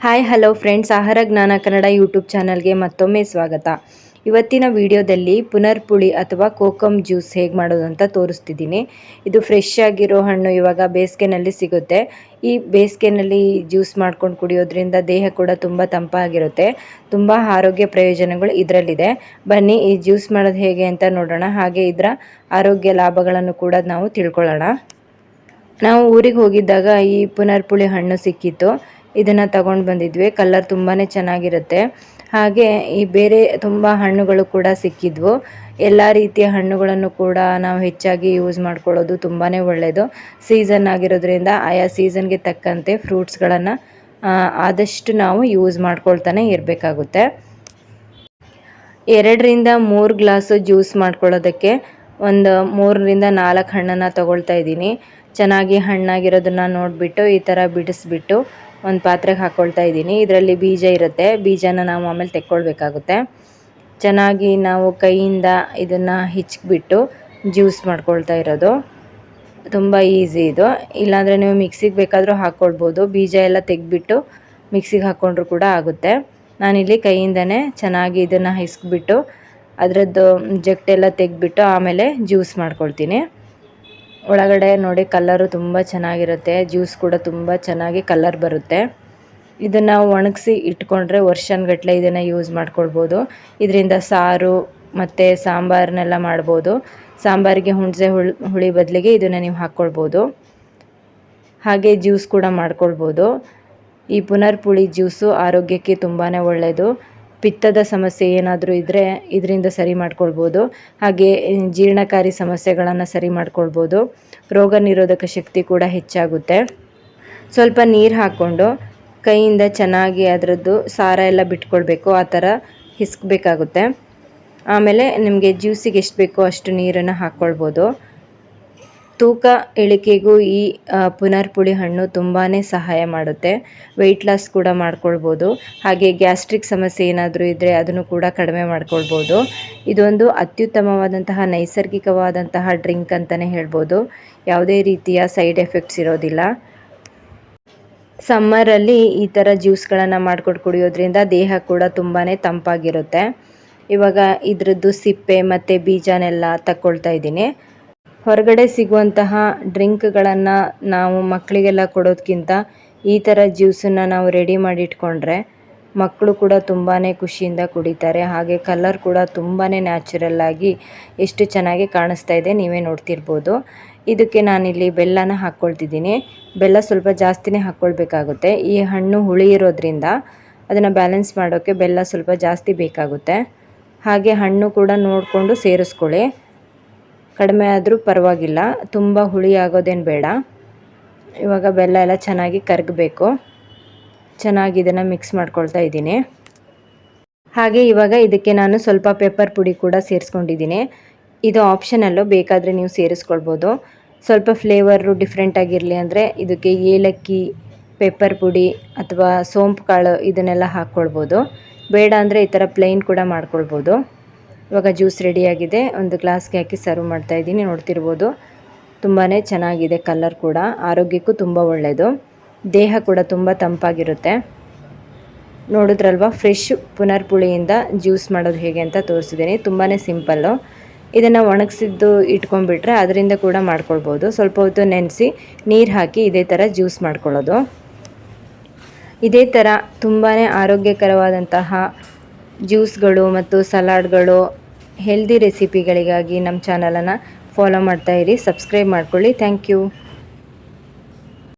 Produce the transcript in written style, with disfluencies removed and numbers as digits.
Hi hello friends, ಆಹಾರ ಜ್ಞಾನ Kannada YouTube ಚಾನಲ್ಗೆ ಮತ್ತೊಮ್ಮೆ ಸ್ವಾಗತ. ಇವತ್ತಿನ ವಿಡಿಯೋದಲ್ಲಿ ಪುನರ್ಪುಳಿ ಅಥವಾ ಕೋಕಮ್ ಜ್ಯೂಸ್ ಹೇಗೆ ಮಾಡೋದು ಅಂತ ತೋರಿಸ್ತಿದ್ದೀನಿ. ಇದು ಫ್ರೆಶ್ ಆಗಿರೋ ಹಣ್ಣು ಇವಾಗ ಬೇಸಿಗೆನಲ್ಲಿ ಸಿಗುತ್ತೆ. ಈ ಬೇಸಿಗೆನಲ್ಲಿ ಜ್ಯೂಸ್ ಮಾಡ್ಕೊಂಡು ಕುಡಿಯೋದ್ರಿಂದ ದೇಹ ಕೂಡ ತುಂಬ ತಂಪಾಗಿರುತ್ತೆ. ತುಂಬ ಆರೋಗ್ಯ ಪ್ರಯೋಜನಗಳು ಇದರಲ್ಲಿದೆ. ಬನ್ನಿ ಈ ಜ್ಯೂಸ್ ಮಾಡೋದು ಹೇಗೆ ಅಂತ ನೋಡೋಣ. ಹಾಗೆ ಇದರ ಆರೋಗ್ಯ ಲಾಭಗಳನ್ನು ಕೂಡ ನಾವು ತಿಳ್ಕೊಳ್ಳೋಣ. ನಾವು ಊರಿಗೆ ಹೋಗಿದ್ದಾಗ ಈ ಪುನರ್ಪುಳಿ ಹಣ್ಣು ಸಿಕ್ಕಿತ್ತು. ಇದನ್ನು ತಗೊಂಡು ಬಂದಿದ್ವಿ. ಕಲರ್ ತುಂಬಾ ಚೆನ್ನಾಗಿರುತ್ತೆ. ಹಾಗೆ ಈ ಬೇರೆ ತುಂಬ ಹಣ್ಣುಗಳು ಕೂಡ ಸಿಕ್ಕಿದ್ವು. ಎಲ್ಲ ರೀತಿಯ ಹಣ್ಣುಗಳನ್ನು ಕೂಡ ನಾವು ಹೆಚ್ಚಾಗಿ ಯೂಸ್ ಮಾಡ್ಕೊಳ್ಳೋದು ತುಂಬಾ ಒಳ್ಳೆಯದು. ಸೀಸನ್ ಆಗಿರೋದ್ರಿಂದ ಆಯಾ ಸೀಸನ್ಗೆ ತಕ್ಕಂತೆ ಫ್ರೂಟ್ಸ್ಗಳನ್ನು ಆದಷ್ಟು ನಾವು ಯೂಸ್ ಮಾಡ್ಕೊಳ್ತಾನೆ ಇರಬೇಕಾಗುತ್ತೆ. 2-3 ಗ್ಲಾಸು ಜ್ಯೂಸ್ ಮಾಡ್ಕೊಳ್ಳೋದಕ್ಕೆ ಒಂದು 3-4 ಹಣ್ಣನ್ನು ತಗೊಳ್ತಾ ಇದ್ದೀನಿ. ಚೆನ್ನಾಗಿ ಹಣ್ಣಾಗಿರೋದನ್ನು ನೋಡಿಬಿಟ್ಟು ಈ ಥರ ಬಿಡಿಸ್ಬಿಟ್ಟು ಒಂದು ಪಾತ್ರೆಗೆ ಹಾಕ್ಕೊಳ್ತಾ ಇದ್ದೀನಿ. ಇದರಲ್ಲಿ ಬೀಜ ಇರುತ್ತೆ. ಬೀಜನ ನಾವು ಆಮೇಲೆ ತೆಕ್ಕೊಳ್ಬೇಕಾಗುತ್ತೆ. ಚೆನ್ನಾಗಿ ನಾವು ಕೈಯಿಂದ ಇದನ್ನು ಹಿಚ್ಕಿಬಿಟ್ಟು ಜ್ಯೂಸ್ ಮಾಡ್ಕೊಳ್ತಾ ಇರೋದು ತುಂಬ ಈಸಿ. ಇದು ಇಲ್ಲಾಂದರೆ ನೀವು ಮಿಕ್ಸಿಗೆ ಬೇಕಾದರೂ ಹಾಕ್ಕೊಳ್ಬೋದು. ಬೀಜ ಎಲ್ಲ ತೆಗೆದ್ಬಿಟ್ಟು ಮಿಕ್ಸಿಗೆ ಹಾಕ್ಕೊಂಡ್ರೂ ಕೂಡ ಆಗುತ್ತೆ. ನಾನಿಲ್ಲಿ ಕೈಯಿಂದನೇ ಚೆನ್ನಾಗಿ ಇದನ್ನು ಹಿಸ್ಕಿಬಿಟ್ಟು ಅದರದ್ದು ಜಗ್ಟೆಲ್ಲ ತೆಗೆದ್ಬಿಟ್ಟು ಆಮೇಲೆ ಜ್ಯೂಸ್ ಮಾಡ್ಕೊಳ್ತೀನಿ. ಒಳಗಡೆ ನೋಡಿ ಕಲರು ತುಂಬ ಚೆನ್ನಾಗಿರುತ್ತೆ. ಜ್ಯೂಸ್ ಕೂಡ ತುಂಬ ಚೆನ್ನಾಗಿ ಕಲರ್ ಬರುತ್ತೆ. ಇದನ್ನು ಒಣಗಿಸಿ ಇಟ್ಕೊಂಡ್ರೆ ವರ್ಷಗಟ್ಟಲೆ ಇದನ್ನು ಯೂಸ್ ಮಾಡ್ಕೊಳ್ಬೋದು. ಇದರಿಂದ ಸಾರು ಮತ್ತು ಸಾಂಬಾರನ್ನೆಲ್ಲ ಮಾಡ್ಬೋದು. ಸಾಂಬಾರಿಗೆ ಹುಣಸೆ ಹುಳಿ ಬದಲಿಗೆ ಇದನ್ನು ನೀವು ಹಾಕ್ಕೊಳ್ಬೋದು. ಹಾಗೆ ಜ್ಯೂಸ್ ಕೂಡ ಮಾಡ್ಕೊಳ್ಬೋದು. ಈ ಪುನರ್ಪುಳಿ ಜ್ಯೂಸು ಆರೋಗ್ಯಕ್ಕೆ ತುಂಬಾ ಒಳ್ಳೆಯದು. ಪಿತ್ತದ ಸಮಸ್ಯೆ ಏನಾದರೂ ಇದ್ದರೆ ಇದರಿಂದ ಸರಿ ಮಾಡ್ಕೊಳ್ಬೋದು. ಹಾಗೆ ಜೀರ್ಣಕಾರಿ ಸಮಸ್ಯೆಗಳನ್ನು ಸರಿ ಮಾಡ್ಕೊಳ್ಬೋದು. ರೋಗ ನಿರೋಧಕ ಶಕ್ತಿ ಕೂಡ ಹೆಚ್ಚಾಗುತ್ತೆ. ಸ್ವಲ್ಪ ನೀರು ಹಾಕ್ಕೊಂಡು ಕೈಯಿಂದ ಚೆನ್ನಾಗಿ ಅದರದ್ದು ಸಾರ ಎಲ್ಲ ಬಿಟ್ಕೊಳ್ಬೇಕು. ಆ ಥರ ಹಿಸ್ಕಬೇಕಾಗುತ್ತೆ. ಆಮೇಲೆ ನಿಮಗೆ ಜ್ಯೂಸಿಗೆ ಎಷ್ಟು ಬೇಕೋ ಅಷ್ಟು ನೀರನ್ನು ಹಾಕ್ಕೊಳ್ಬೋದು. ತೂಕ ಇಳಿಕೆಗೂ ಈ ಪುನರ್ಪುಳಿ ಹಣ್ಣು ತುಂಬಾ ಸಹಾಯ ಮಾಡುತ್ತೆ. ವೆಯ್ಟ್ ಲಾಸ್ ಕೂಡ ಮಾಡ್ಕೊಳ್ಬೋದು. ಹಾಗೆ ಗ್ಯಾಸ್ಟ್ರಿಕ್ ಸಮಸ್ಯೆ ಏನಾದರೂ ಇದ್ದರೆ ಅದನ್ನು ಕೂಡ ಕಡಿಮೆ ಮಾಡ್ಕೊಳ್ಬೋದು. ಇದೊಂದು ಅತ್ಯುತ್ತಮವಾದಂತಹ ನೈಸರ್ಗಿಕವಾದಂತಹ ಡ್ರಿಂಕ್ ಅಂತಲೇ ಹೇಳ್ಬೋದು. ಯಾವುದೇ ರೀತಿಯ ಸೈಡ್ ಎಫೆಕ್ಟ್ಸ್ ಇರೋದಿಲ್ಲ. ಸಮ್ಮರಲ್ಲಿ ಈ ಥರ ಜ್ಯೂಸ್ಗಳನ್ನು ಮಾಡ್ಕೊಂಡು ಕುಡಿಯೋದ್ರಿಂದ ದೇಹ ಕೂಡ ತುಂಬಾ ತಂಪಾಗಿರುತ್ತೆ. ಇವಾಗ ಇದ್ರದ್ದು ಸಿಪ್ಪೆ ಮತ್ತು ಬೀಜನೆಲ್ಲ ತಕ್ಕೊಳ್ತಾ ಇದ್ದೀನಿ. ಹೊರಗಡೆ ಸಿಗುವಂತಹ ಡ್ರಿಂಕ್ಗಳನ್ನು ನಾವು ಮಕ್ಕಳಿಗೆಲ್ಲ ಕೊಡೋದಕ್ಕಿಂತ ಈ ಥರ ಜ್ಯೂಸನ್ನು ನಾವು ರೆಡಿ ಮಾಡಿ ಇಟ್ಕೊಂಡ್ರೆ ಮಕ್ಕಳು ಕೂಡ ತುಂಬಾ ಖುಷಿಯಿಂದ ಕುಡಿತಾರೆ. ಹಾಗೆ ಕಲರ್ ಕೂಡ ತುಂಬಾ ನ್ಯಾಚುರಲ್ಲಾಗಿ ಎಷ್ಟು ಚೆನ್ನಾಗಿ ಕಾಣಿಸ್ತಾ ಇದೆ, ನೀವೇ ನೋಡ್ತಿರ್ಬೋದು. ಇದಕ್ಕೆ ನಾನಿಲ್ಲಿ ಬೆಲ್ಲನ ಹಾಕ್ಕೊಳ್ತಿದ್ದೀನಿ. ಬೆಲ್ಲ ಸ್ವಲ್ಪ ಜಾಸ್ತಿನೇ ಹಾಕ್ಕೊಳ್ಬೇಕಾಗುತ್ತೆ. ಈ ಹಣ್ಣು ಹುಳಿ ಇರೋದ್ರಿಂದ ಅದನ್ನು ಬ್ಯಾಲೆನ್ಸ್ ಮಾಡೋಕ್ಕೆ ಬೆಲ್ಲ ಸ್ವಲ್ಪ ಜಾಸ್ತಿ ಬೇಕಾಗುತ್ತೆ. ಹಾಗೆ ಹಣ್ಣು ಕೂಡ ನೋಡಿಕೊಂಡು ಸೇರಿಸ್ಕೊಳ್ಳಿ. ಕಡಿಮೆ ಆದರೂ ಪರವಾಗಿಲ್ಲ, ತುಂಬ ಹುಳಿ ಆಗೋದೇನು ಬೇಡ. ಇವಾಗ ಬೆಲ್ಲ ಎಲ್ಲ ಚೆನ್ನಾಗಿ ಕರಗಬೇಕು. ಚೆನ್ನಾಗಿ ಇದನ್ನು ಮಿಕ್ಸ್ ಮಾಡ್ಕೊಳ್ತಾ ಇದ್ದೀನಿ. ಹಾಗೆ ಇವಾಗ ಇದಕ್ಕೆ ನಾನು ಸ್ವಲ್ಪ ಪೆಪ್ಪರ್ ಪುಡಿ ಕೂಡ ಸೇರಿಸ್ಕೊಂಡಿದ್ದೀನಿ. ಇದು ಆಪ್ಷನಲ್ಲು, ಬೇಕಾದರೆ ನೀವು ಸೇರಿಸ್ಕೊಳ್ಬೋದು. ಸ್ವಲ್ಪ ಫ್ಲೇವರು ಡಿಫ್ರೆಂಟಾಗಿರಲಿ ಅಂದರೆ ಇದಕ್ಕೆ ಏಲಕ್ಕಿ, ಪೆಪ್ಪರ್ ಪುಡಿ ಅಥವಾ ಸೋಂಪು ಕಾಳು ಇದನ್ನೆಲ್ಲ ಹಾಕ್ಕೊಳ್ಬೋದು. ಬೇಡ ಅಂದರೆ ಈ ಥರ ಪ್ಲೇನ್ ಕೂಡ ಮಾಡ್ಕೊಳ್ಬೋದು. ಇವಾಗ ಜ್ಯೂಸ್ ರೆಡಿಯಾಗಿದೆ. ಒಂದು ಗ್ಲಾಸ್ಗೆ ಹಾಕಿ ಸರ್ವ್ ಮಾಡ್ತಾಯಿದ್ದೀನಿ. ನೋಡ್ತಿರ್ಬೋದು ತುಂಬಾ ಚೆನ್ನಾಗಿದೆ. ಕಲರ್ ಕೂಡ ಆರೋಗ್ಯಕ್ಕೂ ತುಂಬ ಒಳ್ಳೆಯದು. ದೇಹ ಕೂಡ ತುಂಬ ತಂಪಾಗಿರುತ್ತೆ. ನೋಡಿದ್ರಲ್ವ, ಫ್ರೆಶ್ ಪುನರ್ಪುಳಿಯಿಂದ ಜ್ಯೂಸ್ ಮಾಡೋದು ಹೇಗೆ ಅಂತ ತೋರಿಸಿದ್ದೀನಿ. ತುಂಬಾ ಸಿಂಪಲ್ಲು. ಇದನ್ನು ಒಣಗಿಸಿದ್ದು ಇಟ್ಕೊಂಡ್ಬಿಟ್ರೆ ಅದರಿಂದ ಕೂಡ ಮಾಡ್ಕೊಳ್ಬೋದು. ಸ್ವಲ್ಪ ಹೊತ್ತು ನೆನೆಸಿ ನೀರು ಹಾಕಿ ಇದೇ ಥರ ಜ್ಯೂಸ್ ಮಾಡ್ಕೊಳ್ಳೋದು. ಇದೇ ಥರ ತುಂಬಾ ಆರೋಗ್ಯಕರವಾದಂತಹ ಜ್ಯೂಸ್ಗಳು ಮತ್ತು ಸಲಾಡ್ಗಳು, ಹೆಲ್ದಿ ರೆಸಿಪಿಗಳಿಗಾಗಿ ನಮ್ಮ ಚಾನಲನ್ನು ಫಾಲೋ ಮಾಡ್ತಾಯಿರಿ. ಸಬ್ಸ್ಕ್ರೈಬ್ ಮಾಡ್ಕೊಳ್ಳಿ. Thank you.